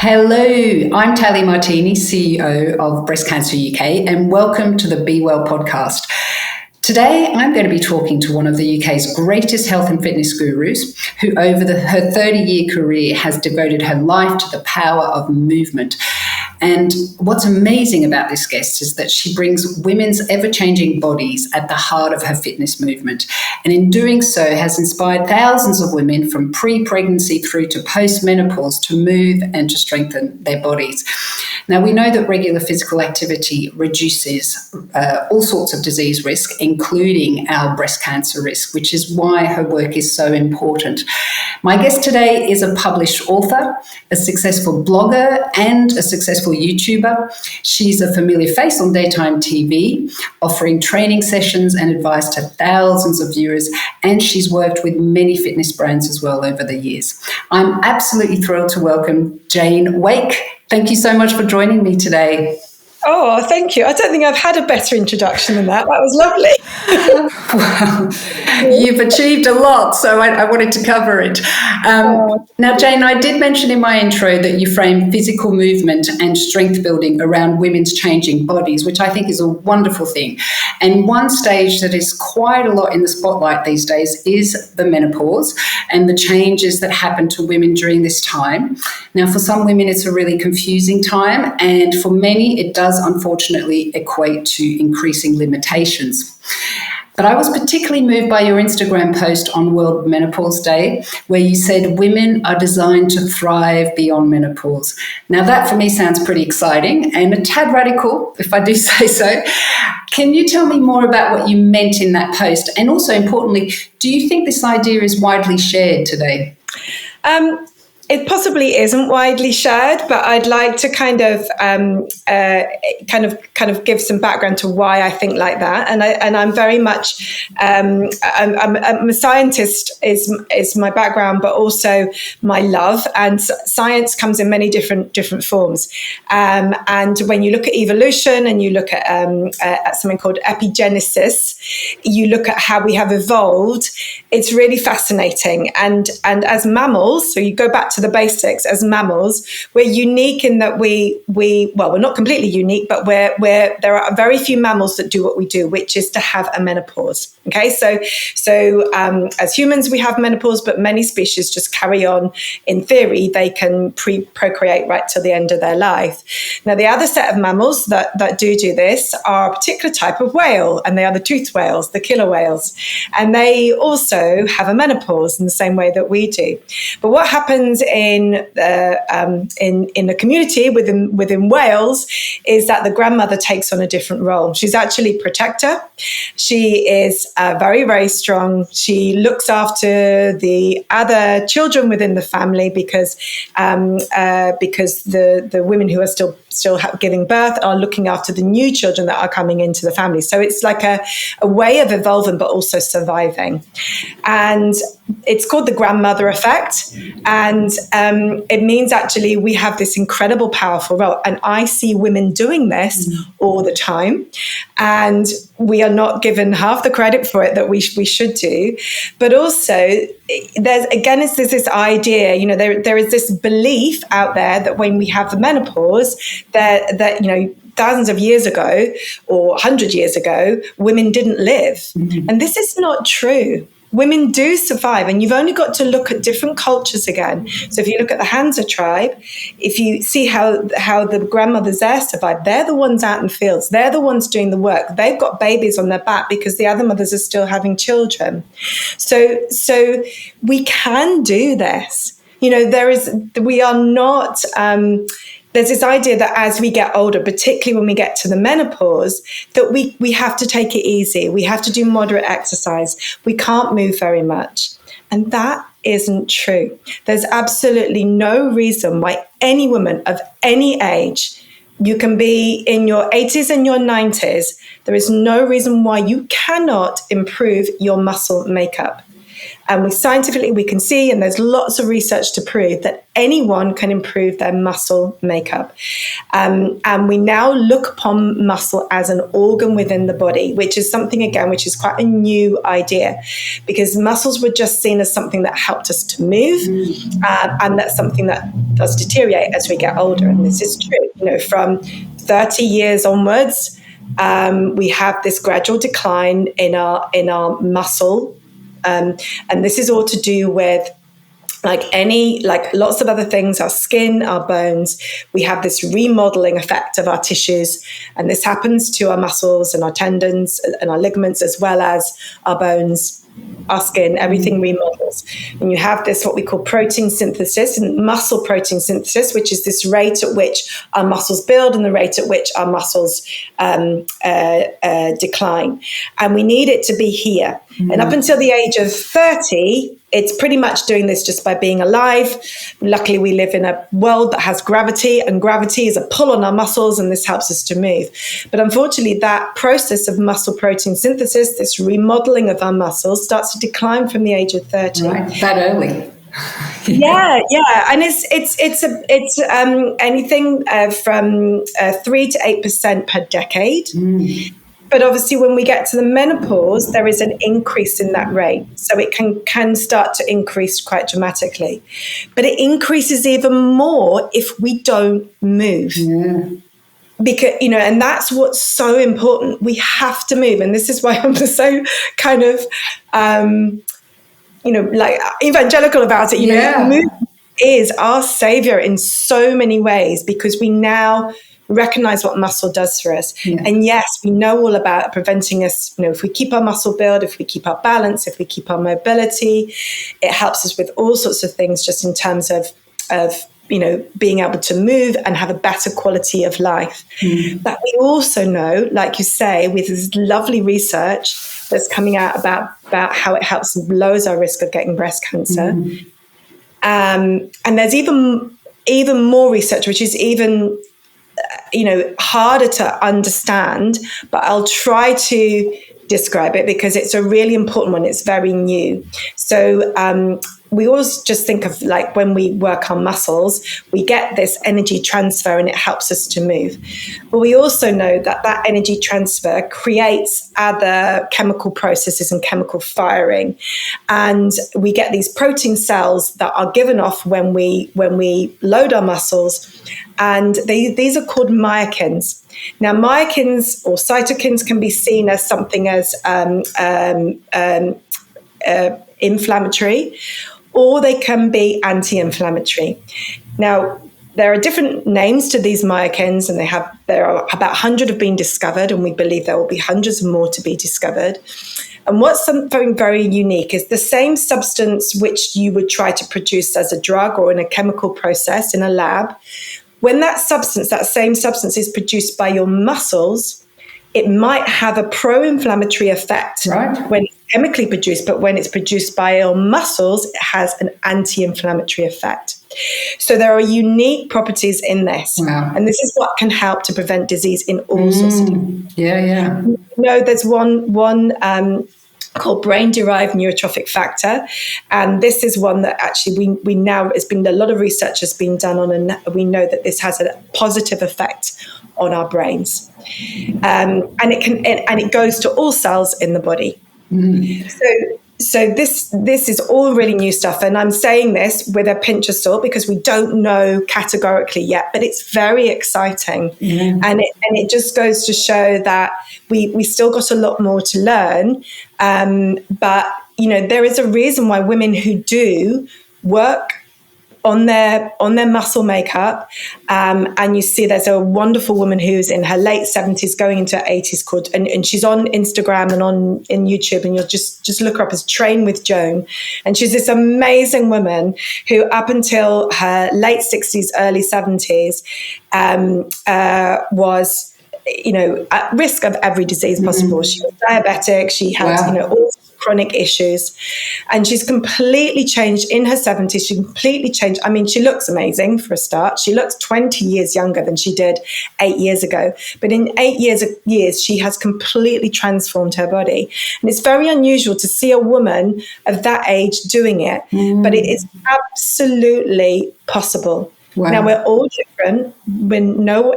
Hello, I'm Thalie Martini, CEO of Breast Cancer UK, and welcome to the Be Well podcast. Today, I'm going to be talking to one of the UK's greatest health and fitness gurus, who over her 30-year career has devoted her life to the power of movement. And what's amazing about this guest is that she brings women's ever-changing bodies at the heart of her fitness movement. And in doing so, has inspired thousands of women from pre-pregnancy through to post-menopause to move and to strengthen their bodies. Now, we know that regular physical activity reduces all sorts of disease risk, including our breast cancer risk, which is why her work is so important. My guest today is a published author, a successful blogger, and a successful YouTuber. She's a familiar face on daytime TV, offering training sessions and advice to thousands of viewers, and she's worked with many fitness brands as well over the years. I'm absolutely thrilled to welcome Jane Wake. Thank you so much for joining me today. Oh, thank you. I don't think I've had a better introduction than that. That was lovely. Well, you've achieved a lot, so I wanted to cover it. Now, Jane, I did mention in my intro that you frame physical movement and strength building around women's changing bodies, which I think is a wonderful thing. And one stage that is quite a lot in the spotlight these days is the menopause and the changes that happen to women during this time. Now, for some women, it's a really confusing time, and for many, it does unfortunately equate to increasing limitations. But I was particularly moved by your Instagram post on World Menopause Day, where you said women are designed to thrive beyond menopause. Now, that for me sounds pretty exciting and a tad radical, if I do say so. Can you tell me more about what you meant in that post? And also, importantly, do you think this idea is widely shared today? It possibly isn't widely shared, but I'd like to kind of give some background to why I think like that. And I'm very much I'm a scientist is my background, but also my love. And science comes in many different forms. And when you look at evolution and you look at something called epigenesis, you look at how we have evolved. It's really fascinating. And as mammals, so you go back to the basics, as mammals, we're unique in that we're not completely unique, but there are very few mammals that do what we do, which is to have a menopause. Okay, so as humans we have menopause, but many species just carry on. In theory, they can procreate right till the end of their life. Now, the other set of mammals that do this are a particular type of whale, and they are the toothed whales, the killer whales, and they also have a menopause in the same way that we do. But what happens in the community within whales is that the grandmother takes on a different role. She's actually protector. She is very, very strong. She looks after the other children within the family because the women who are still giving birth are looking after the new children that are coming into the family. So it's like a way of evolving, but also surviving. And it's called the grandmother effect. And it means actually we have this incredible, powerful role. And I see women doing this all the time. And we are not given half the credit for it that we should do. But also, there's this idea, there is this belief out there that when we have the menopause, that thousands of years ago or 100 years ago, women didn't live. Mm-hmm. And this is not true. Women do survive, and you've only got to look at different cultures again. So if you look at the Hansa tribe, if you see how the grandmothers there survive, they're the ones out in the fields. They're the ones doing the work. They've got babies on their back because the other mothers are still having children. So we can do this. There's this idea that as we get older, particularly when we get to the menopause, that we have to take it easy. We have to do moderate exercise. We can't move very much. And that isn't true. There's absolutely no reason why any woman of any age, you can be in your 80s and your 90s, there is no reason why you cannot improve your muscle makeup. And we can see, and there's lots of research to prove that anyone can improve their muscle makeup. And we now look upon muscle as an organ within the body, which is something, again, which is quite a new idea, because muscles were just seen as something that helped us to move, and that's something that does deteriorate as we get older. And this is true, from 30 years onwards, we have this gradual decline in our muscle. And this is all to do with like lots of other things, our skin, our bones. We have this remodeling effect of our tissues, and this happens to our muscles and our tendons and our ligaments, as well as our bones, our skin. Everything remodels. And you have this, what we call protein synthesis and muscle protein synthesis, which is this rate at which our muscles build and the rate at which our muscles decline. And we need it to be here. And up until the age of 30, it's pretty much doing this just by being alive. Luckily, we live in a world that has gravity, and gravity is a pull on our muscles, and this helps us to move. But unfortunately, that process of muscle protein synthesis, this remodeling of our muscles, starts to decline from the age of 30. Right, that early. Yeah, and it's anything from 3 to 8% per decade. But obviously, when we get to the menopause, there is an increase in that rate. So it can start to increase quite dramatically. But it increases even more if we don't move. Yeah. Because, and that's what's so important. We have to move. And this is why I'm so kind of, like evangelical about it. Movement is our savior in so many ways, because we now recognize what muscle does for us. Yeah. And yes, we know all about preventing us, if we keep our muscle build, if we keep our balance, if we keep our mobility, it helps us with all sorts of things, just in terms of being able to move and have a better quality of life. But we also know, like you say, with this lovely research that's coming out about how it helps lowers our risk of getting breast cancer. And there's even more research, which is even harder to understand, but I'll try to describe it because it's a really important one. It's very new. So we always just think of, like, when we work on muscles, we get this energy transfer and it helps us to move. But we also know that energy transfer creates other chemical processes and chemical firing. And we get these protein cells that are given off when we load our muscles. And these are called myokines. Now, myokines or cytokines can be seen as something as inflammatory, or they can be anti-inflammatory. Now, there are different names to these myokines, and there are about 100 have been discovered, and we believe there will be hundreds more to be discovered. And what's something very unique is the same substance which you would try to produce as a drug or in a chemical process in a lab. When that same substance is produced by your muscles, it might have a pro-inflammatory effect when it's chemically produced, but when it's produced by your muscles, it has an anti-inflammatory effect. So there are unique properties in this. Wow. And this is what can help to prevent disease in all sorts of things. Yeah. There's one called brain-derived neurotrophic factor, and this is one that actually we now, it's been a lot of research has been done on, and we know that this has a positive effect on our brains, and it goes to all cells in the body. So this is all really new stuff, and I'm saying this with a pinch of salt because we don't know categorically yet, but it's very exciting, and it just goes to show that we still got a lot more to learn, but there is a reason why women who do work on their muscle makeup, and you see there's a wonderful woman who's in her late 70s going into her 80s called, and she's on Instagram and in YouTube, and you'll just look her up as Train with Joan, and she's this amazing woman who up until her late 60s, early 70s was at risk of every disease possible. She was diabetic, she had all chronic issues. And she's completely changed in her 70s. She completely changed. I mean, she looks amazing for a start. She looks 20 years younger than she did 8 years ago. But in 8 years, she has completely transformed her body. And it's very unusual to see a woman of that age doing it, but it is absolutely possible. Wow. Now, we're all different.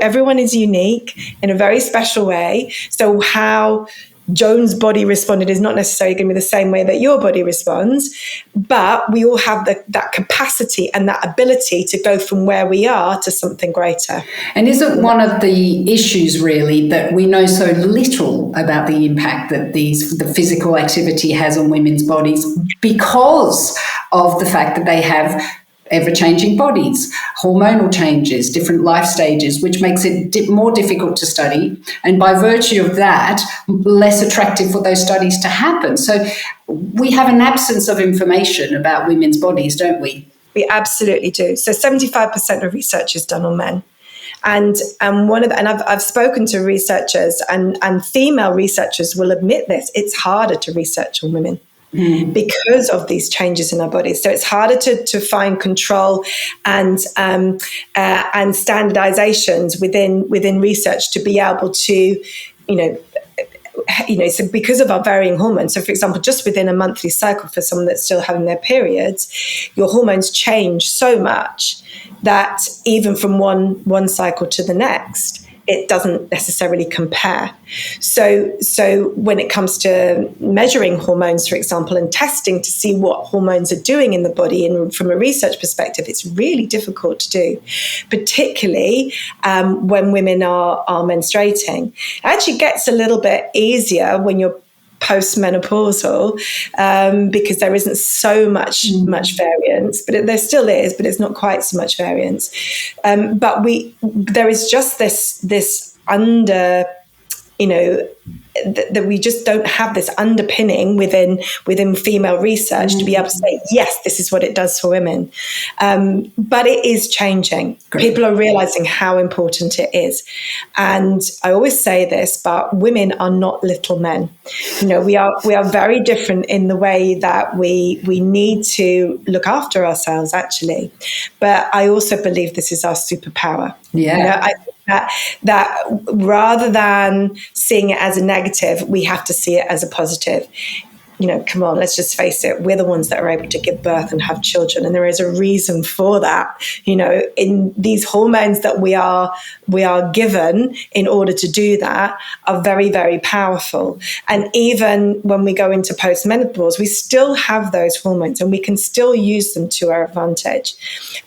Everyone is unique in a very special way. So how Joan's body responded is not necessarily going to be the same way that your body responds, but we all have that capacity and that ability to go from where we are to something greater. And is it one of the issues really that we know so little about the impact that the physical activity has on women's bodies because of the fact that they have ever-changing bodies, hormonal changes, different life stages, which makes it more difficult to study, and by virtue of that, less attractive for those studies to happen. So we have an absence of information about women's bodies, don't we? We absolutely do. So 75% of research is done on men. And I've spoken to researchers, and female researchers will admit this, it's harder to research on women. Because of these changes in our bodies. So it's harder to find control and standardizations within research to be able to, so because of our varying hormones. So for example, just within a monthly cycle for someone that's still having their periods, your hormones change so much that even from one cycle to the next, it doesn't necessarily compare. So when it comes to measuring hormones, for example, and testing to see what hormones are doing in the body, and from a research perspective, it's really difficult to do, particularly when women are menstruating. It actually gets a little bit easier when you're post-menopausal because there isn't so much variance, but there still is, but it's not quite so much variance. But there is just this under, that we just don't have this underpinning within female research to be able to say, yes, this is what it does for women. But it is changing. Great. People are realizing how important it is. And I always say this, but women are not little men. We are very different in the way that we need to look after ourselves, actually. But I also believe this is our superpower. Yeah. I think that rather than seeing it as a negative, we have to see it as a positive. Come on, let's just face it. We're the ones that are able to give birth and have children. And there is a reason for that. In these hormones that we are given in order to do that are very, very powerful. And even when we go into postmenopause, we still have those hormones and we can still use them to our advantage.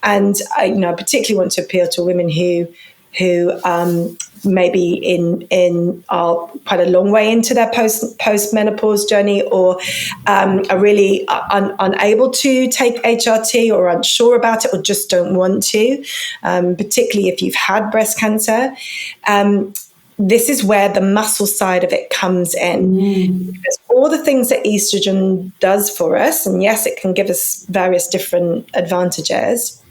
And I particularly want to appeal to women who maybe in are quite a long way into their post-menopause journey, or are really unable to take HRT, or unsure about it, or just don't want to, particularly if you've had breast cancer. This is where the muscle side of it comes in. Because all the things that estrogen does for us, and yes, it can give us various different advantages,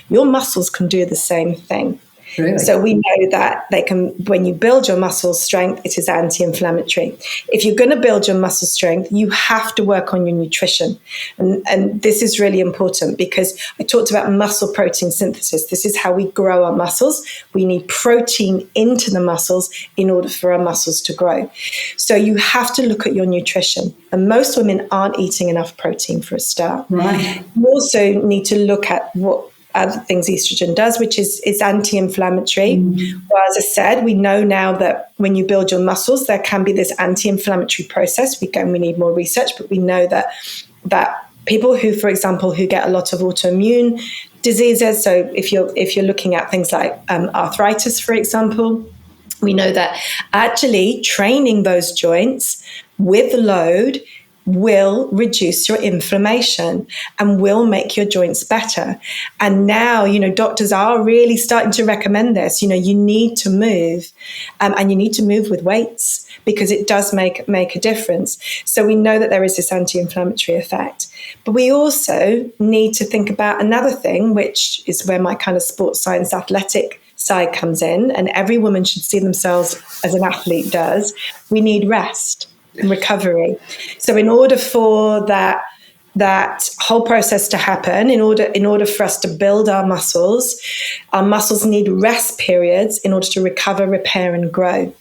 your muscles can do the same thing. Really? So we know that they can, when you build your muscle strength, it is anti-inflammatory. If you're going to build your muscle strength, you have to work on your nutrition. And this is really important because I talked about muscle protein synthesis. This is how we grow our muscles. We need protein into the muscles in order for our muscles to grow. So you have to look at your nutrition. And most women aren't eating enough protein for a start. Right. You also need to look at what other things estrogen does, which is anti-inflammatory. Well, as I said, we know now that when you build your muscles, there can be this anti-inflammatory process. We need more research, but we know that people who, for example, who get a lot of autoimmune diseases, so if you're looking at things like arthritis, for example, we know that actually training those joints with load will reduce your inflammation and will make your joints better. And now, doctors are really starting to recommend this. You need to move, and you need to move with weights because it does make a difference. So we know that there is this anti-inflammatory effect. But we also need to think about another thing, which is where my kind of sports science athletic side comes in, and every woman should see themselves as an athlete does. We need rest. and recovery. So in order for that whole process to happen, in order for us to build our muscles need rest periods in order to recover, repair, and grow.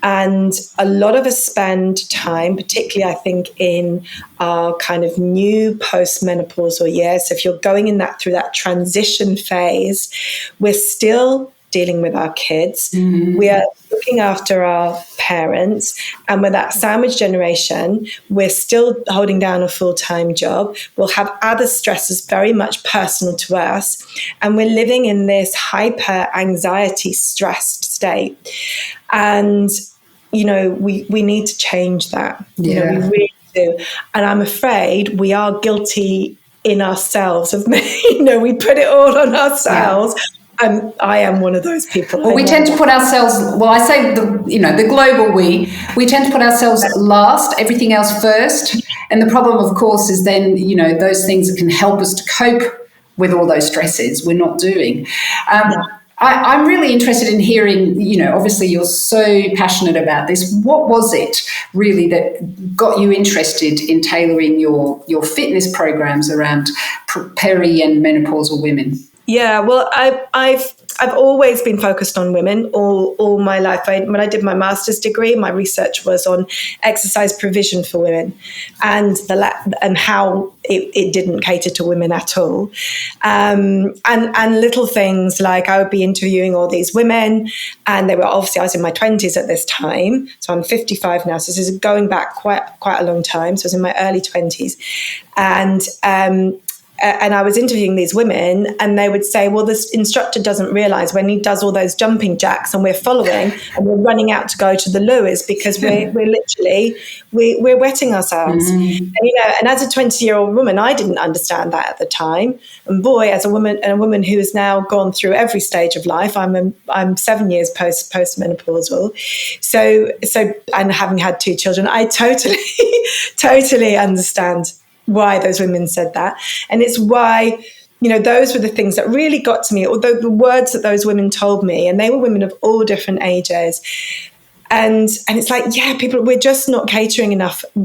And a lot of us spend time, particularly I think in our kind of new post-menopausal years. So if you're going through that transition phase, we're still dealing with our kids. Mm-hmm. We are looking after our parents, and with that sandwich generation, we're still holding down a full-time job. We'll have other stresses very much personal to us, and we're living in this hyper anxiety stressed state. And we need to change that. Yeah. We really do. And I'm afraid we are guilty in ourselves of we put it all on ourselves. Yeah. I am one of those people. Well, we tend to put ourselves, I say the global we tend to put ourselves last, everything else first. And the problem, of course, is then, those things that can help us to cope with all those stresses we're not doing. I'm really interested in hearing, obviously you're so passionate about this. What was it really that got you interested in tailoring your fitness programs around peri and menopausal women? Yeah, well, I've always been focused on women all my life. When I did my master's degree, my research was on exercise provision for women, and how it didn't cater to women at all, and little things like I would be interviewing all these women, and they were obviously, I was in my 20s at this time, so I'm 55 now, so this is going back quite a long time. So I was in my early 20s, and I was interviewing these women, and they would say, well, this instructor doesn't realize when he does all those jumping jacks and we're following and we're running out to go to the loo is because we're literally wetting ourselves. Mm. And as a 20-year-old woman, I didn't understand that at the time. And boy, as a woman who has now gone through every stage of life, I'm 7 years postmenopausal. So and having had 2 children, I totally understand why those women said that. And it's why, those were the things that really got to me, although the words that those women told me, and they were women of all different ages. And it's like, people, we're just not catering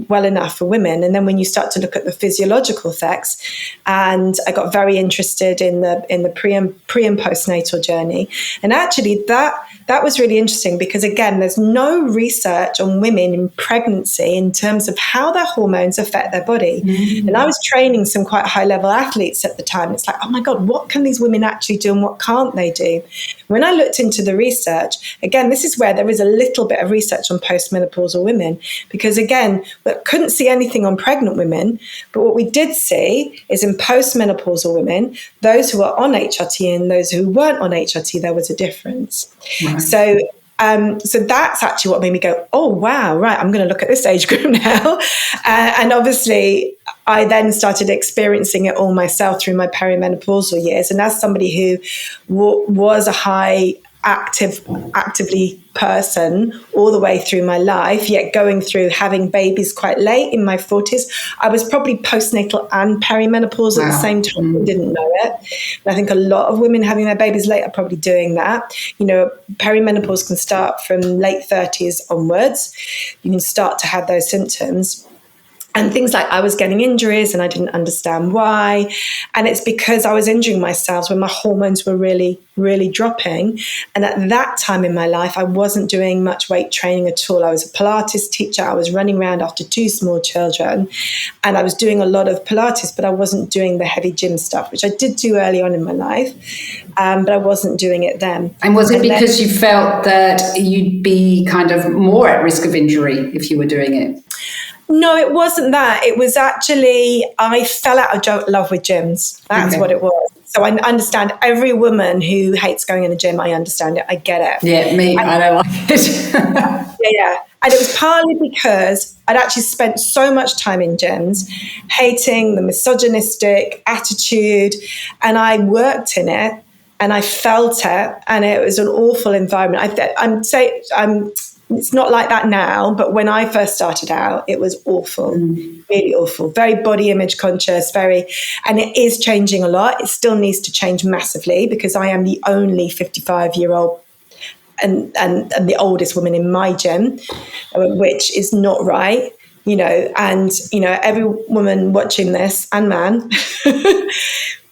well enough for women. And then when you start to look at the physiological effects, and I got very interested in the pre and postnatal journey. And actually that was really interesting because, again, there's no research on women in pregnancy in terms of how their hormones affect their body. Mm-hmm. And I was training some quite high-level athletes at the time. It's like, oh, my God, what can these women actually do and what can't they do? When I looked into the research, again, this is where there is a little bit of research on postmenopausal women because, again, we couldn't see anything on pregnant women. But what we did see is in postmenopausal women, those who were on HRT and those who weren't on HRT, there was a difference. Right. So that's actually what made me go, oh, wow, right, I'm going to look at this age group now. And obviously, I then started experiencing it all myself through my perimenopausal years. And as somebody who was a high actively person all the way through my life, yet going through having babies quite late in my 40s, I was probably postnatal and perimenopause at the same time. I didn't know it. And I think a lot of women having their babies late are probably doing that. Perimenopause can start from late 30s onwards. You can start to have those symptoms. And things like I was getting injuries and I didn't understand why. And it's because I was injuring myself when my hormones were really, really dropping. And at that time in my life, I wasn't doing much weight training at all. I was a Pilates teacher. I was running around after 2 small children. And I was doing a lot of Pilates, but I wasn't doing the heavy gym stuff, which I did do early on in my life. But I wasn't doing it then. And was it because you felt that you'd be kind of more at risk of injury if you were doing it? No, it wasn't that. It was actually, I fell out of love with gyms. That's what it was. So I understand every woman who hates going in the gym. I understand it. I get it. Yeah, me. I don't like it. Yeah. And it was partly because I'd actually spent so much time in gyms, hating the misogynistic attitude, and I worked in it and I felt it, and it was an awful environment. It's not like that now, but when I first started out, it was awful, really awful, very body image conscious, and it is changing a lot. It still needs to change massively because I am the only 55-year-old the oldest woman in my gym, which is not right. And every woman watching this, and man,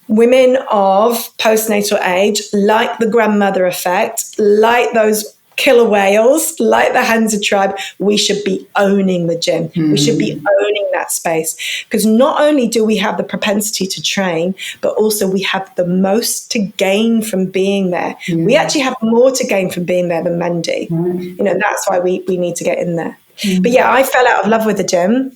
women of postnatal age, like the grandmother effect, like those killer whales, like the Hansa tribe, we should be owning the gym. We should be owning that space, because not only do we have the propensity to train, but also we have the most to gain from being there. We actually have more to gain from being there than men do. That's why we need to get in there. But yeah, I fell out of love with the gym.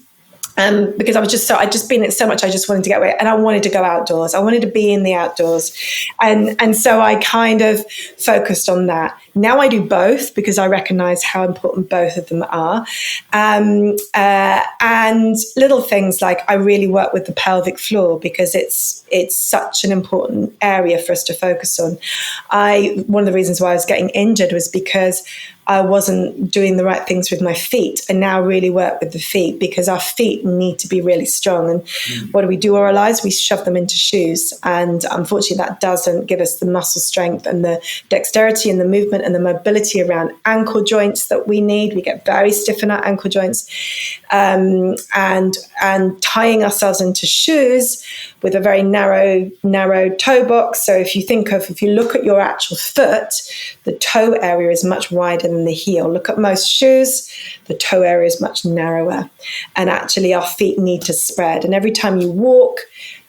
Because I'd just been it so much, I just wanted to get away, and I wanted to go outdoors. I wanted to be in the outdoors. And so I kind of focused on that. Now I do both, because I recognize how important both of them are. And little things like I really work with the pelvic floor, because it's such an important area for us to focus on. One of the reasons why I was getting injured was because I wasn't doing the right things with my feet, and now really work with the feet, because our feet need to be really strong. And what do we do all our lives? We shove them into shoes. And unfortunately, that doesn't give us the muscle strength and the dexterity and the movement and the mobility around ankle joints that we need. We get very stiff in our ankle joints. And tying ourselves into shoes with a very narrow toe box. So if you look at your actual foot, the toe area is much wider than the heel. Look at most shoes, the toe area is much narrower. And actually our feet need to spread. And every time you walk,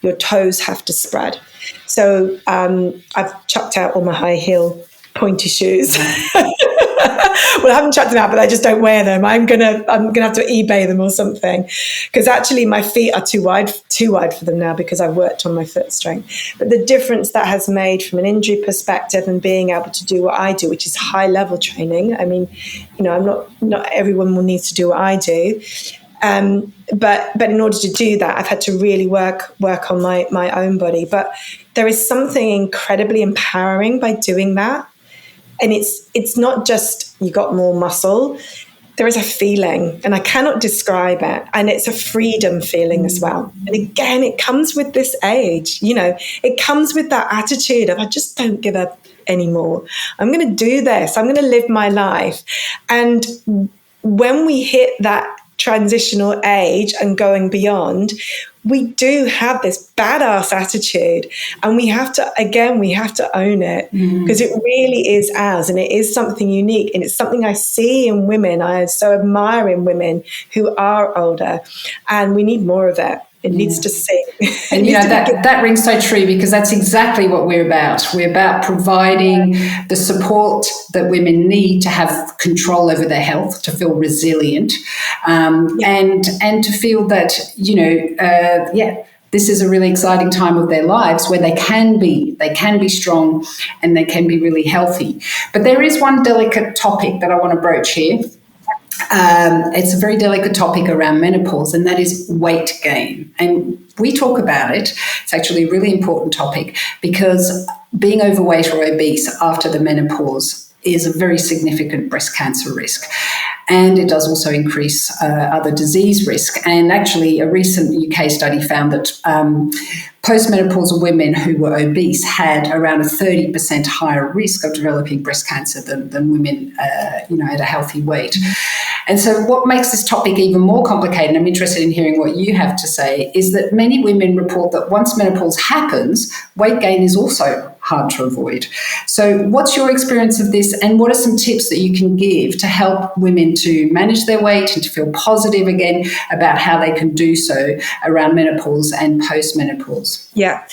your toes have to spread. So I've chucked out all my high heel pointy shoes. Well, I haven't chucked them out, but I just don't wear them. I'm gonna have to eBay them or something, because actually my feet are too wide for them now, because I've worked on my foot strength. But the difference that has made from an injury perspective and being able to do what I do, which is high level training. I mean, I'm not everyone will need to do what I do. But in order to do that, I've had to really work on my own body. But there is something incredibly empowering by doing that. And it's not just you got more muscle. There is a feeling, and I cannot describe it. And it's a freedom feeling as well. And again, it comes with this age. It comes with that attitude of I just don't give up anymore. I'm going to do this. I'm going to live my life. And when we hit that transitional age and going beyond, we do have this badass attitude, and we have to own it, because it really is ours, and it is something unique, and it's something I see in women. I so admire in women who are older, and we need more of it. It needs to sing. And that rings so true, because that's exactly what we're about. We're about providing the support that women need to have control over their health, to feel resilient, and to feel that this is a really exciting time of their lives where they can be strong and they can be really healthy. But there is one delicate topic that I want to broach here. It's a very delicate topic around menopause, and that is weight gain. And we talk about it. It's actually a really important topic, because being overweight or obese after the menopause is a very significant breast cancer risk. And it does also increase other disease risk. And actually, a recent UK study found that postmenopausal women who were obese had around a 30% higher risk of developing breast cancer than women, at a healthy weight. And so what makes this topic even more complicated, and I'm interested in hearing what you have to say, is that many women report that once menopause happens, weight gain is also hard to avoid. So what's your experience of this, and what are some tips that you can give to help women to manage their weight and to feel positive again about how they can do so around menopause and postmenopause? Yeah,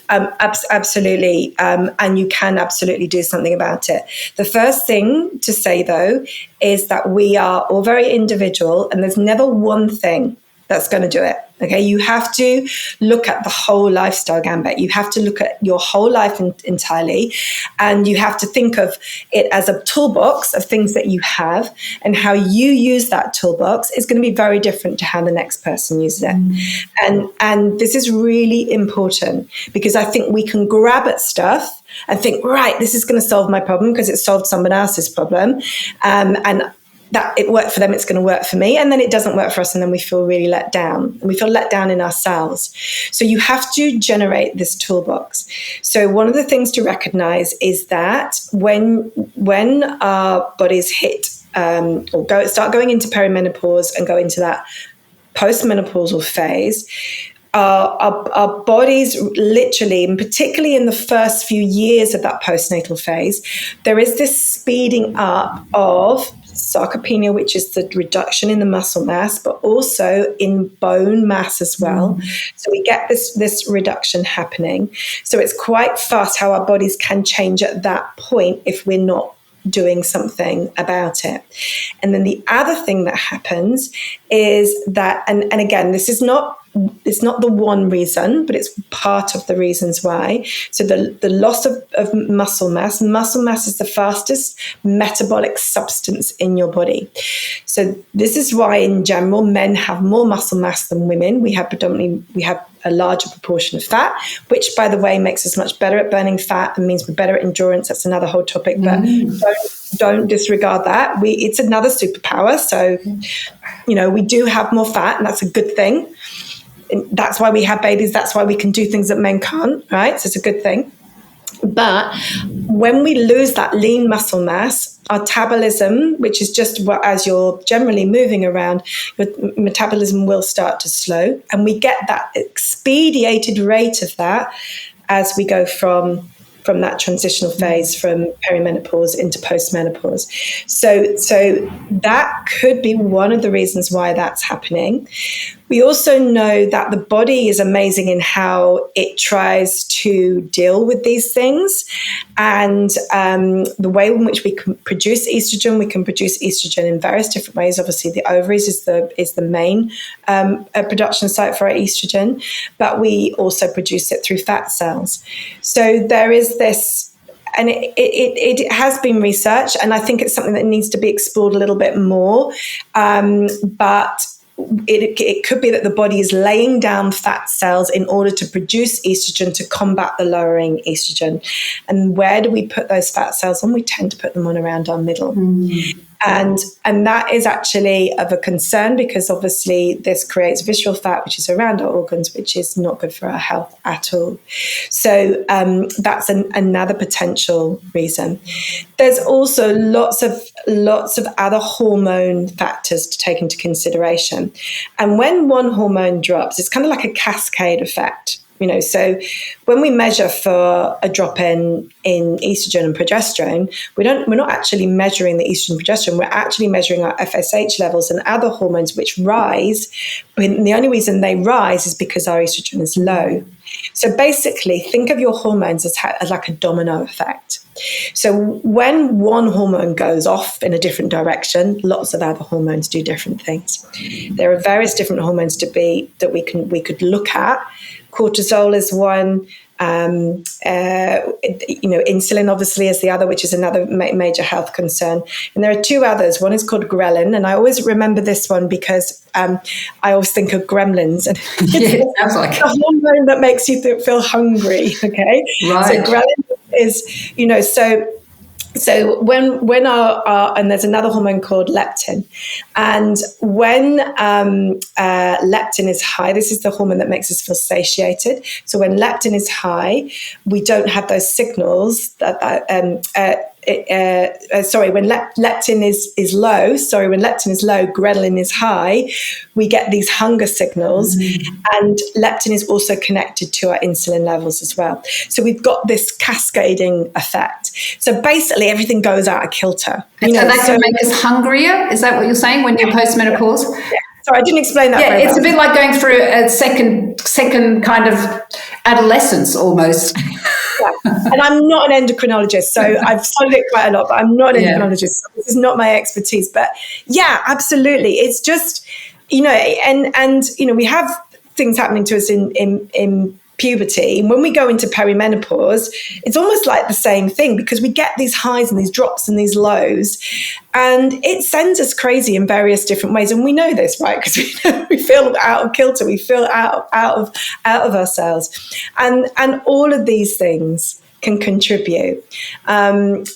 absolutely. And you can absolutely do something about it. The first thing to say, though, is that we are all very individual, and there's never one thing that's going to do it. Okay, you have to look at the whole lifestyle gambit. You have to look at your whole life entirely, and you have to think of it as a toolbox of things that you have, and how you use that toolbox is going to be very different to how the next person uses it. And this is really important, because I think we can grab at stuff and think, right, this is going to solve my problem because it solved someone else's problem, and that it worked for them, it's going to work for me. And then it doesn't work for us. And then we feel really let down. And we feel let down in ourselves. So you have to generate this toolbox. So one of the things to recognize is that when our bodies hit start going into perimenopause and go into that post-menopausal phase, our bodies literally, and particularly in the first few years of that postnatal phase, there is this speeding up of sarcopenia, which is the reduction in the muscle mass, but also in bone mass as well. So we get this reduction happening. So it's quite fast how our bodies can change at that point if we're not doing something about it. And then the other thing that happens is that, and again, it's not the one reason, but it's part of the reasons why. So the loss of muscle mass is the fastest metabolic substance in your body. So this is why in general, men have more muscle mass than women. We have a larger proportion of fat, which by the way, makes us much better at burning fat and means we're better at endurance. That's another whole topic, but don't disregard that. It's another superpower. So, we do have more fat, and that's a good thing. And that's why we have babies. That's why we can do things that men can't, right? So it's a good thing. But when we lose that lean muscle mass, our metabolism, which is just what, as you're generally moving around, your metabolism will start to slow. And we get that expedited rate of that as we go from that transitional phase from perimenopause into postmenopause. So that could be one of the reasons why that's happening. We also know that the body is amazing in how it tries to deal with these things. And the way in which we can produce estrogen in various different ways. Obviously, the ovaries is the main production site for our estrogen, but we also produce it through fat cells. So there is this, and it has been researched, and I think it's something that needs to be explored a little bit more. But it could be that the body is laying down fat cells in order to produce estrogen to combat the lowering estrogen. And where do we put those fat cells on? We tend to put them on around our middle. And that is actually of a concern, because obviously this creates visceral fat, which is around our organs, which is not good for our health at all. So that's another potential reason. There's also lots of other hormone factors to take into consideration. And when one hormone drops, it's kind of like a cascade effect. So when we measure for a drop in estrogen and progesterone, we're not actually measuring the estrogen and progesterone. We're actually measuring our FSH levels and other hormones which rise. And the only reason they rise is because our estrogen is low. So basically, think of your hormones as like a domino effect. So when one hormone goes off in a different direction, lots of other hormones do different things. There are various different hormones that we could look at. Cortisol is one, insulin obviously is the other, which is another major health concern. And there are two others. One is called ghrelin, and I always remember this one because I always think of gremlins. And it sounds like a hormone that makes you feel hungry. Okay, right. So ghrelin is So when our and there's another hormone called leptin, and when leptin is high, this is the hormone that makes us feel satiated. So when leptin is high, we don't have those signals that when leptin is low, ghrelin is high, we get these hunger signals, and leptin is also connected to our insulin levels as well. So we've got this cascading effect. So basically everything goes out of kilter. So that can make us hungrier? Is that what you're saying when you're postmenopause? Yeah. Sorry, I didn't explain that very well. It's a bit like going through a second kind of adolescence almost. Yeah. And I'm not an endocrinologist, so I've studied it quite a lot, but I'm not an endocrinologist. So this is not my expertise. But yeah, absolutely. It's just, and we have things happening to us in puberty. And when we go into perimenopause, it's almost like the same thing, because we get these highs and these drops and these lows, and it sends us crazy in various different ways. And we know this, right? Because we feel out of kilter, we feel out of ourselves, and all of these things can contribute. And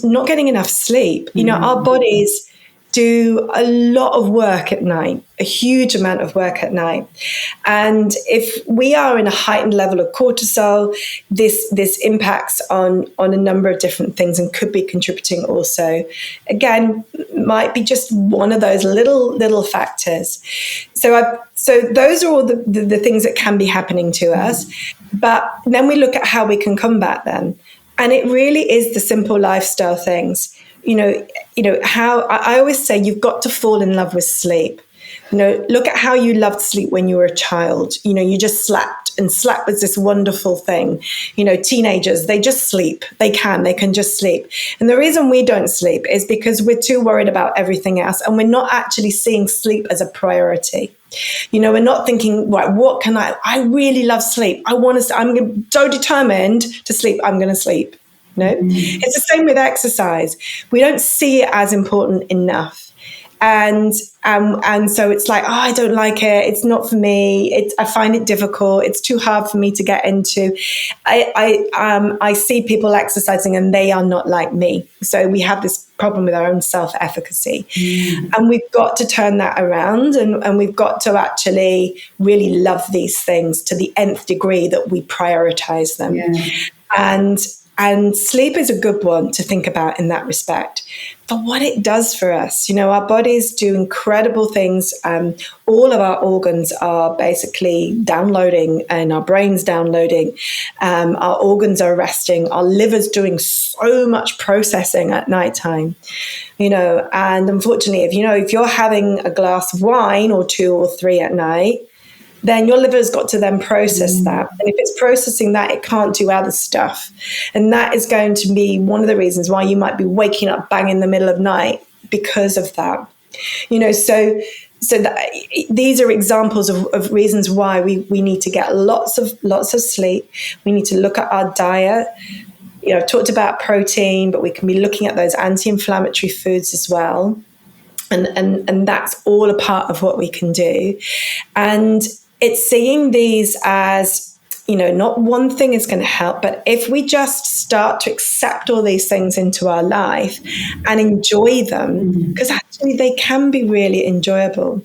not getting enough sleep. Our bodies do a lot of work at night, a huge amount of work at night. And if we are in a heightened level of cortisol, this impacts on a number of different things and could be contributing also. Again, might be just one of those little factors. So those are all the things that can be happening to us. But then we look at how we can combat them. And it really is the simple lifestyle things. How I always say you've got to fall in love with sleep. Look at how you loved sleep when you were a child. You just slept, and sleep was this wonderful thing. Teenagers, they just sleep. They can just sleep. And the reason we don't sleep is because we're too worried about everything else, and we're not actually seeing sleep as a priority. We're not thinking, right, what can I really love sleep. I'm so determined to sleep. I'm going to sleep. It's the same with exercise. We don't see it as important enough. And so it's like, I don't like it. It's not for me. I find it difficult. It's too hard for me to get into. I see people exercising and they are not like me. So we have this problem with our own self-efficacy. And we've got to turn that around, and we've got to actually really love these things to the nth degree that we prioritize them. Yeah. And sleep is a good one to think about in that respect. For what it does for us, our bodies do incredible things. All of our organs are basically downloading, and our brain's downloading. Our organs are resting. Our liver's doing so much processing at nighttime. And unfortunately, if you're having a glass of wine or 2 or 3 at night, then your liver's got to then process that. And if it's processing that, it can't do other stuff. And that is going to be one of the reasons why you might be waking up bang in the middle of night because of that. These are examples of reasons why we need to get lots of sleep. We need to look at our diet. I've talked about protein, but we can be looking at those anti-inflammatory foods as well. And that's all a part of what we can do. And it's seeing these as, not one thing is going to help, but if we just start to accept all these things into our life and enjoy them, because actually they can be really enjoyable.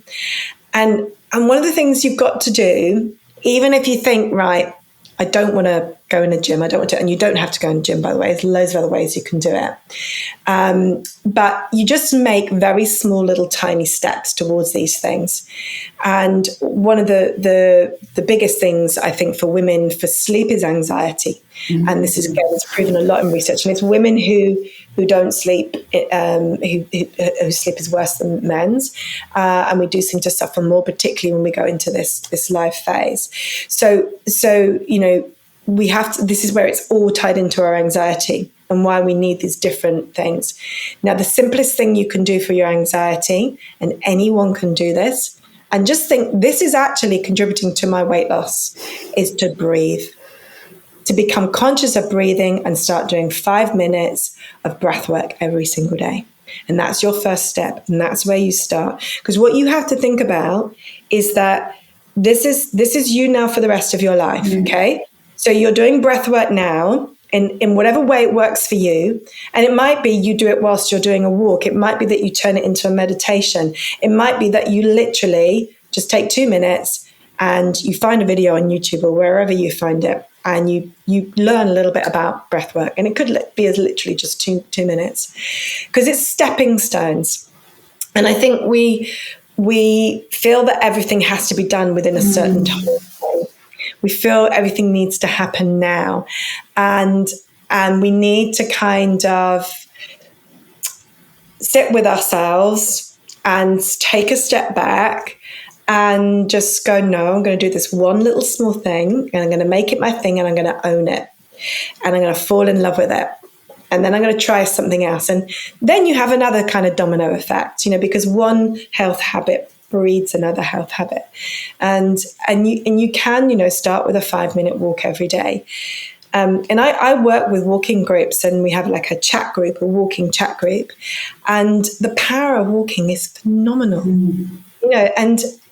And one of the things you've got to do, even if you think, right, I don't want to go in a gym. I don't want to, and you don't have to go in a gym, by the way. There's loads of other ways you can do it. But you just make very small, little, tiny steps towards these things. And one of the biggest things I think for women for sleep is anxiety. And this is, again, it's proven a lot in research. And it's women who don't sleep, who sleep is worse than men's. And we do seem to suffer more, particularly when we go into this life phase. So we have to, this is where it's all tied into our anxiety and why we need these different things. Now, the simplest thing you can do for your anxiety, and anyone can do this, and just think this is actually contributing to my weight loss, is to breathe. To become conscious of breathing and start doing 5 minutes of breath work every single day. And that's your first step. And that's where you start. Because what you have to think about is that this is you now for the rest of your life. Okay. So you're doing breath work now in whatever way it works for you. And it might be you do it whilst you're doing a walk. It might be that you turn it into a meditation. It might be that you literally just take 2 minutes and you find a video on YouTube or wherever you find it, and you learn a little bit about breath work. And it could be as literally just two minutes, because it's stepping stones. And I think we feel that everything has to be done within a certain time. We feel everything needs to happen now. And we need to kind of sit with ourselves and take a step back and just go, no, I'm going to do this one little small thing, and I'm going to make it my thing, and I'm going to own it, and I'm going to fall in love with it. And then I'm going to try something else. And then you have another kind of domino effect, because one health habit breeds another health habit. And you can, start with a 5-minute walk every day. And I work with walking groups, and we have like a chat group, a walking chat group. And the power of walking is phenomenal,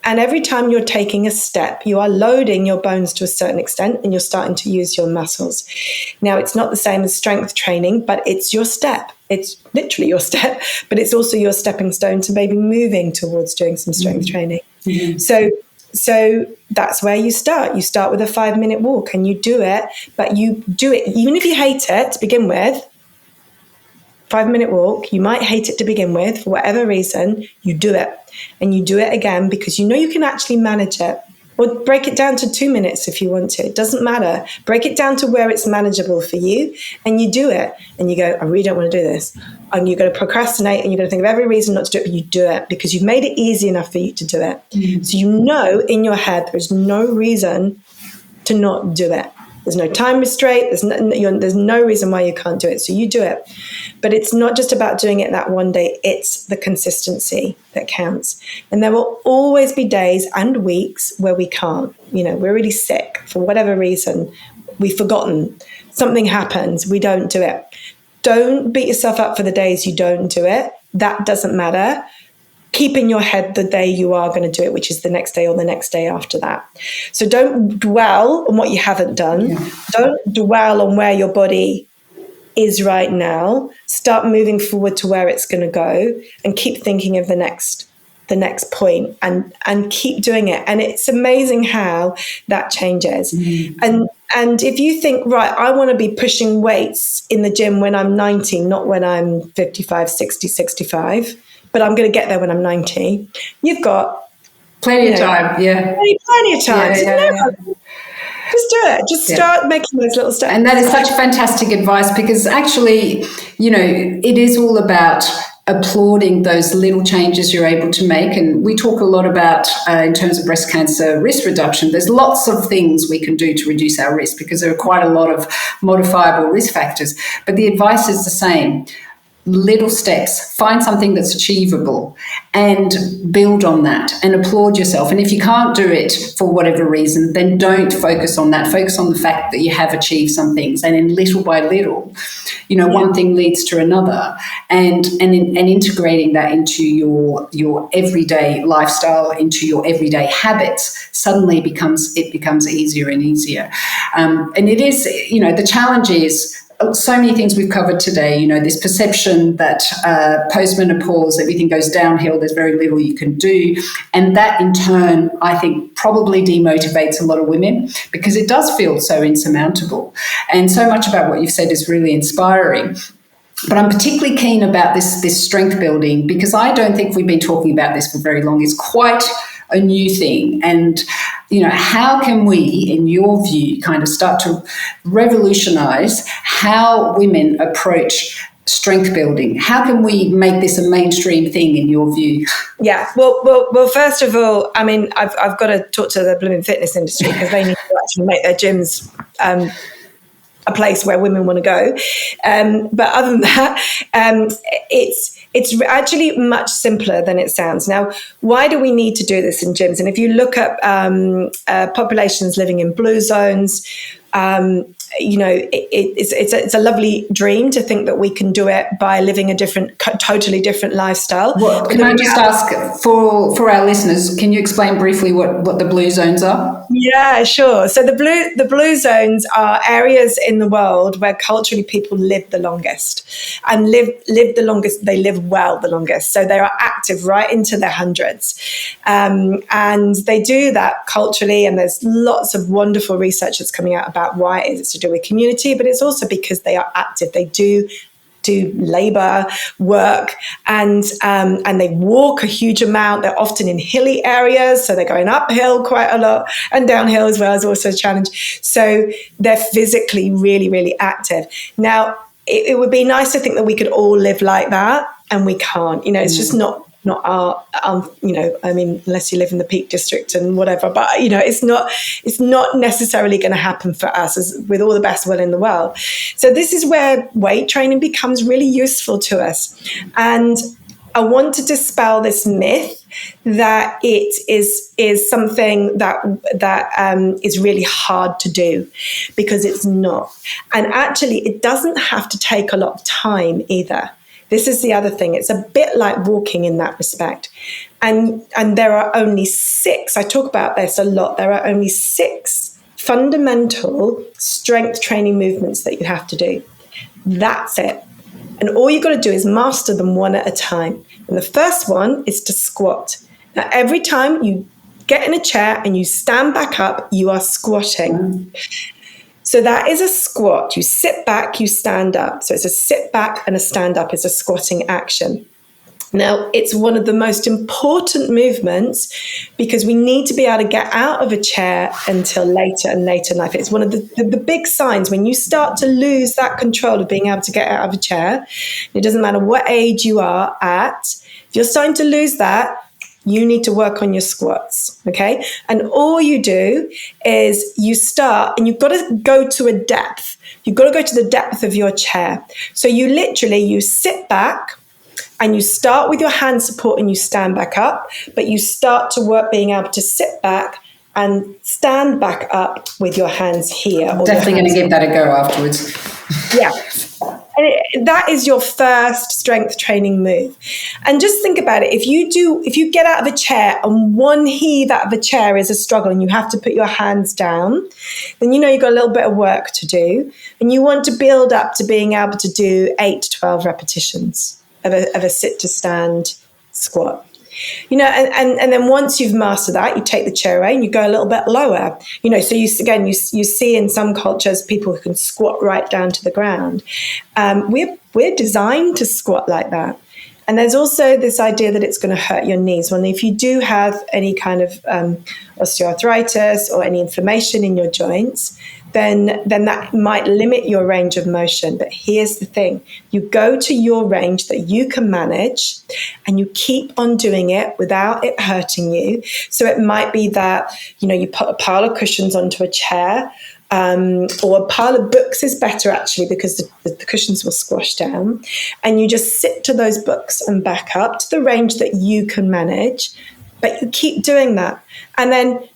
and every time you're taking a step, you are loading your bones to a certain extent, and you're starting to use your muscles. Now, it's not the same as strength training, but it's your step. It's literally your step, but it's also your stepping stone to maybe moving towards doing some strength training. So that's where you start. You start with a 5-minute walk and you do it, but you do it, even if you hate it to begin with, 5-minute walk, you might hate it to begin with for whatever reason, you do it. And you do it again because you know you can actually manage it. Or break it down to 2 minutes if you want to. It doesn't matter. Break it down to where it's manageable for you, and you do it. And you go, I really don't want to do this. And you're going to procrastinate, and you're going to think of every reason not to do it, but you do it because you've made it easy enough for you to do it. So you know in your head there's no reason to not do it. There's no time restraint. There's no reason why you can't do it. So you do it. But it's not just about doing it that one day. It's the consistency that counts. And there will always be days and weeks where we can't. We're really sick for whatever reason. We've forgotten. Something happens. We don't do it. Don't beat yourself up for the days you don't do it. That doesn't matter. Keep in your head the day you are going to do it, which is the next day or the next day after that. So don't dwell on what you haven't done. Yeah. Don't dwell on where your body is right now. Start moving forward to where it's going to go and keep thinking of the next point and keep doing it. And it's amazing how that changes. And if you think, right, I want to be pushing weights in the gym when I'm 90, not when I'm 55, 60, 65, but I'm going to get there when I'm 90. You've got plenty of time. Yeah. Plenty of time. Just do it. Just start making those little steps. And that is such fantastic advice because actually, it is all about applauding those little changes you're able to make. And we talk a lot about, in terms of breast cancer risk reduction, there's lots of things we can do to reduce our risk because there are quite a lot of modifiable risk factors. But the advice is the same. Little steps, find something that's achievable and build on that and applaud yourself. And if you can't do it for whatever reason, then don't focus on that. Focus on the fact that you have achieved some things. And then little by little, one thing leads to another and integrating that into your everyday lifestyle, into your everyday habits, suddenly becomes easier and easier. And it is, the challenge is, so many things we've covered today, this perception that post-menopause, everything goes downhill, there's very little you can do. And that in turn, I think, probably demotivates a lot of women because it does feel so insurmountable. And so much about what you've said is really inspiring. But I'm particularly keen about this strength building because I don't think we've been talking about this for very long. It's quite a new thing. And, how can we, in your view, kind of start to revolutionize how women approach strength building? How can we make this a mainstream thing in your view? Yeah, well. First of all, I mean, I've got to talk to the blooming fitness industry because they need to actually make their gyms a place where women want to go. But other than that, it's actually much simpler than it sounds. Now, why do we need to do this in gyms? And if you look at populations living in blue zones, it's a lovely dream to think that we can do it by living a totally different lifestyle. Can I just ask for our listeners, can you explain briefly what the blue zones are? Yeah, sure. So the blue zones are areas in the world where culturally people live the longest and live the longest. They live well the longest. So they are active right into their hundreds. And they do that culturally. And there's lots of wonderful research that's coming out about why it is. It's to do with community, but it's also because they are active. They do labor work and they walk a huge amount. They're often in hilly areas, so they're going uphill quite a lot and downhill as well is also a challenge. So they're physically really, really active. Now, it would be nice to think that we could all live like that, and we can't. It's just not our, I mean, unless you live in the Peak District and whatever, but, it's not necessarily going to happen for us with all the best will in the world. So this is where weight training becomes really useful to us. And I want to dispel this myth that it is something that is really hard to do, because it's not. And actually, it doesn't have to take a lot of time either. This is the other thing. It's a bit like walking in that respect. And there are only 6, I talk about this a lot, there are only 6 fundamental strength training movements that you have to do. That's it. And all you got to do is master them one at a time. And the first one is to squat. Now, every time you get in a chair and you stand back up, you are squatting. So that is a squat. You sit back, you stand up. So it's a sit back and a stand up. It's a squatting action. Now, it's one of the most important movements because we need to be able to get out of a chair until later and later in life. It's one of the big signs when you start to lose that control of being able to get out of a chair. It doesn't matter what age you are at. If you're starting to lose that, you need to work on your squats, okay? And all you do is you start, and you've got to go to a depth. You've got to go to the depth of your chair. So you sit back, and you start with your hand support and you stand back up, but you start to work being able to sit back and stand back up with your hands here. I'm definitely going to give that a go afterwards. Yeah. And that is your first strength training move. And just think about it. If you get out of a chair and one heave out of a chair is a struggle and you have to put your hands down, then you've got a little bit of work to do. And you want to build up to being able to do 8 to 12 repetitions of a sit to stand squat. And then once you've mastered that, you take the chair away and you go a little bit lower. So you see in some cultures people who can squat right down to the ground. We're designed to squat like that. And there's also this idea that it's going to hurt your knees. Well, if you do have any kind of osteoarthritis or any inflammation in your joints, then that might limit your range of motion. But here's the thing. You go to your range that you can manage and you keep on doing it without it hurting you. So it might be that, you put a pile of cushions onto a chair, or a pile of books is better actually because the cushions will squash down. And you just sit to those books and back up to the range that you can manage. But you keep doing that. And then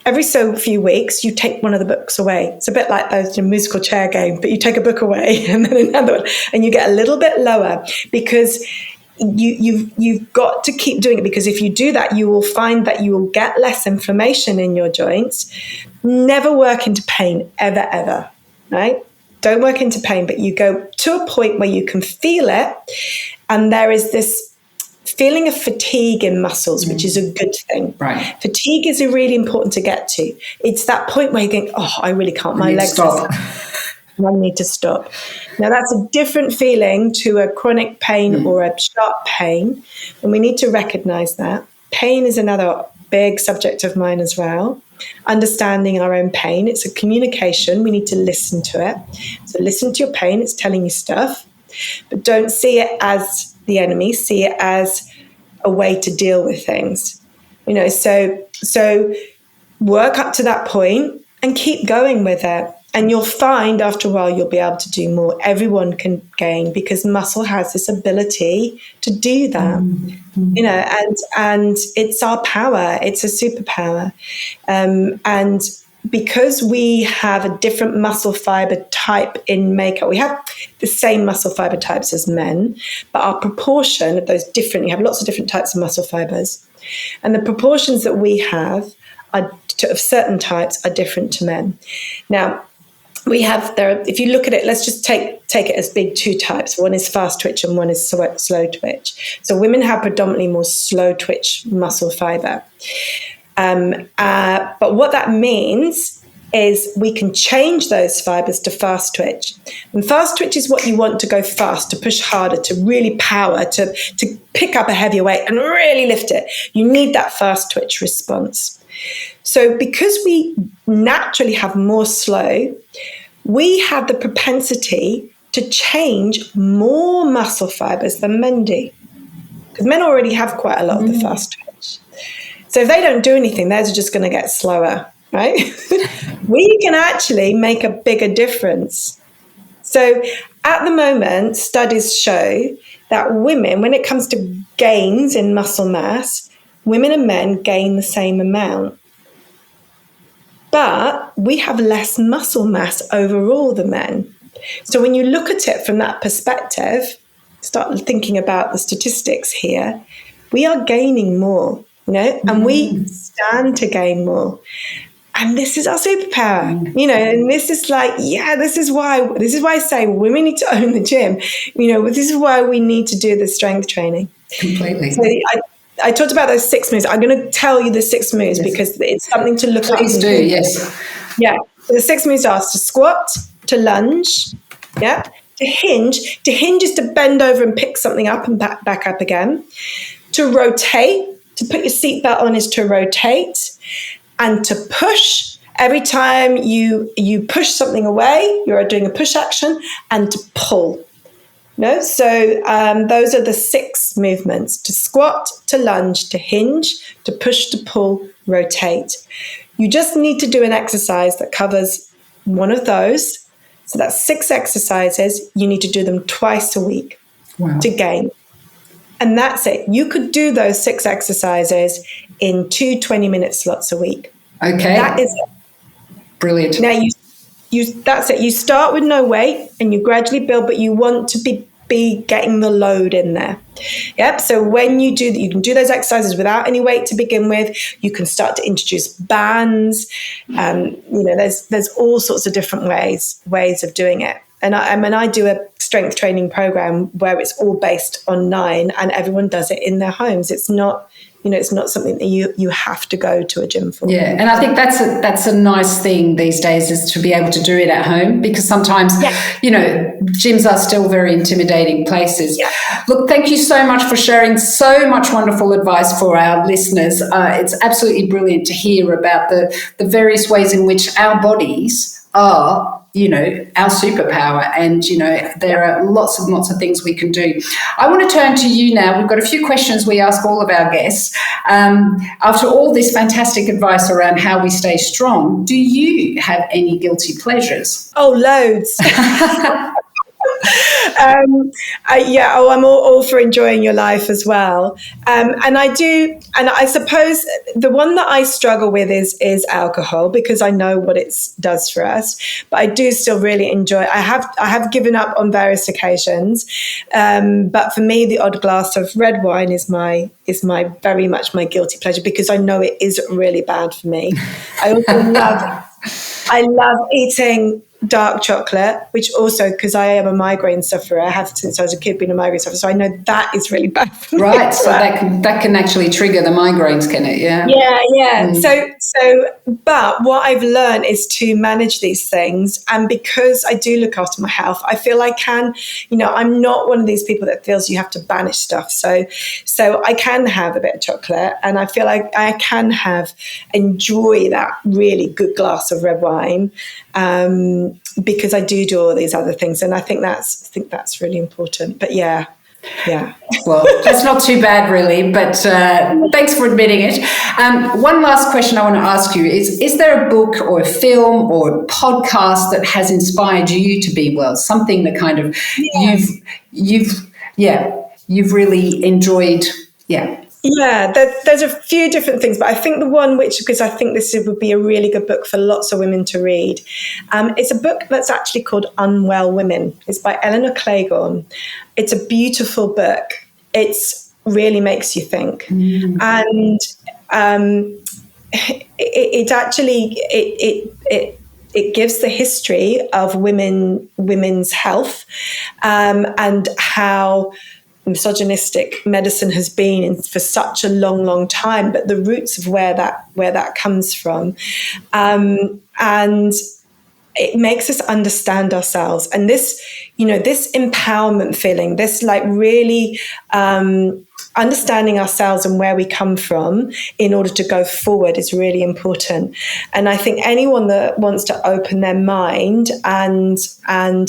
every so few weeks, you take one of the books away. It's a bit like a musical chair game, but you take a book away and then another one, and you get a little bit lower because you've got to keep doing it. Because if you do that, you will find that you will get less inflammation in your joints. Never work into pain, ever, right? Don't work into pain, but you go to a point where you can feel it, and there is this feeling of fatigue in muscles, which is a good thing. Right. Fatigue is really important to get to. It's that point where you think, oh, I really can't. My legs stop. I need to stop. Now, that's a different feeling to a chronic pain or a sharp pain, and we need to recognize that. Pain is another big subject of mine as well. Understanding our own pain. It's a communication. We need to listen to it. So listen to your pain. It's telling you stuff, but don't see it as the enemy. See it as a way to deal with things. So work up to that point and keep going with it. And you'll find after a while you'll be able to do more. Everyone can gain because muscle has this ability to do that. And it's our power. It's a superpower. And because we have a different muscle fiber type in makeup, we have the same muscle fiber types as men, but our proportion of those different, you have lots of different types of muscle fibers, and the proportions that we have of certain types are different to men. Now, we have there. If you look at it, let's just take it as big two types. One is fast twitch and one is slow twitch. So women have predominantly more slow twitch muscle fiber. But what that means is we can change those fibers to fast twitch. And fast twitch is what you want to go fast, to push harder, to really power, to pick up a heavier weight and really lift it. You need that fast twitch response. So because we naturally have more slow, we have the propensity to change more muscle fibers than men do. Because men already have quite a lot of the fast twitch. So if they don't do anything, theirs are just going to get slower, right? We can actually make a bigger difference. So at the moment, studies show that women, when it comes to gains in muscle mass, women and men gain the same amount. But we have less muscle mass overall than men. So when you look at it from that perspective, start thinking about the statistics here, we are gaining more, and we stand to gain more. And this is our superpower, you know, and this is like, this is why I say women need to own the gym. You know, this is why we need to do the strength training. Completely. So I talked about those 6 moves. I'm going to tell you the 6 moves because it's something to look up. Please do, yes. Yeah. So the 6 moves are to squat, to lunge, to hinge. To hinge is to bend over and pick something up and back up again. To rotate, to put your seatbelt on is to rotate. And to push, every time you push something away, you're doing a push action, and to pull. No, so those are the 6 movements: to squat, to lunge, to hinge, to push, to pull, rotate. You just need to do an exercise that covers one of those. So that's 6 exercises. You need to do them twice a week to gain. And that's it. You could do those 6 exercises in 2 20-minute slots a week. Okay. That is it. Brilliant. Now that's it. You start with no weight and you gradually build, but you want to be getting the load in there. Yep. So when you do that, you can do those exercises without any weight to begin with. You can start to introduce bands. You know, there's all sorts of different ways of doing it. And I do a strength training program where it's all based on 9 and everyone does it in their homes. It's not, you know, it's not something that you have to go to a gym for. Yeah, and I think that's a nice thing these days, is to be able to do it at home, because sometimes, you know, gyms are still very intimidating places. Yeah. Look, thank you so much for sharing so much wonderful advice for our listeners. It's absolutely brilliant to hear about the various ways in which our bodies are, you know, our superpower, and, you know, there are lots and lots of things we can do. I want to turn to you now. We've got a few questions we ask all of our guests. After all this fantastic advice around how we stay strong, do you have any guilty pleasures? Oh, loads. I'm all for enjoying your life as well. And I do, and I suppose the one that I struggle with is alcohol, because I know what it does for us. But I do still really enjoy. I have given up on various occasions, but for me, the odd glass of red wine is my very much my guilty pleasure, because I know it is really bad for me. I also love eating dark chocolate, which also, because I am a migraine sufferer, I have since I was a kid been a migraine sufferer, so I know that is really bad for me. Right, so that can actually trigger the migraines, can it? Yeah. Yeah. So, but what I've learned is to manage these things, and because I do look after my health, I feel I can, you know, I'm not one of these people that feels you have to banish stuff. So I can have a bit of chocolate, and I feel like I can enjoy that really good glass of red wine. Because I do all these other things, and I think that's really important. But yeah. Well, that's not too bad, really. But thanks for admitting it. One last question I want to ask you is there a book or a film or a podcast that has inspired you to be well? Something that kind of you've really enjoyed. Yeah, there's a few different things, but I think the one because I think this would be a really good book for lots of women to read. It's a book that's actually called Unwell Women. It's by Eleanor Claiborne. It's a beautiful book. It really makes you think. And it gives the history of women's health, and how misogynistic medicine has been for such a long time, but the roots of where that comes from, and it makes us understand ourselves. And this empowerment feeling, this like really understanding ourselves and where we come from in order to go forward is really important. And I think anyone that wants to open their mind and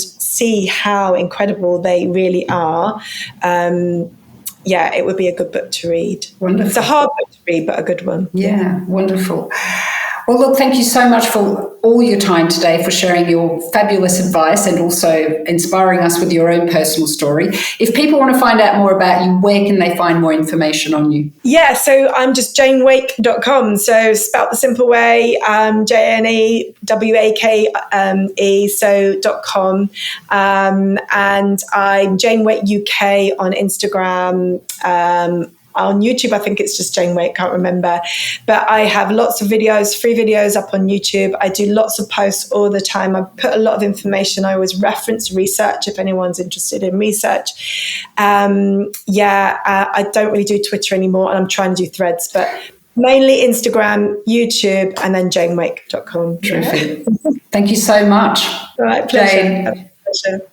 see how incredible they really are, it would be a good book to read. Wonderful. It's a hard book to read, but a good one. Yeah, wonderful. Well, look, thank you so much for all your time today, for sharing your fabulous advice and also inspiring us with your own personal story. If people want to find out more about you, where can they find more information on you? Yeah, so I'm just janewake.com. So spelt the simple way, JaneWake, so.com. And I'm Jane Wake UK on Instagram, on YouTube, I think it's just Jane Wake, can't remember. But I have lots of videos, free videos up on YouTube. I do lots of posts all the time. I put a lot of information. I always reference research if anyone's interested in research. I don't really do Twitter anymore, and I'm trying to do Threads, but mainly Instagram, YouTube, and then janewake.com. Terrific. Thank you so much. All right, pleasure. Jane. Pleasure.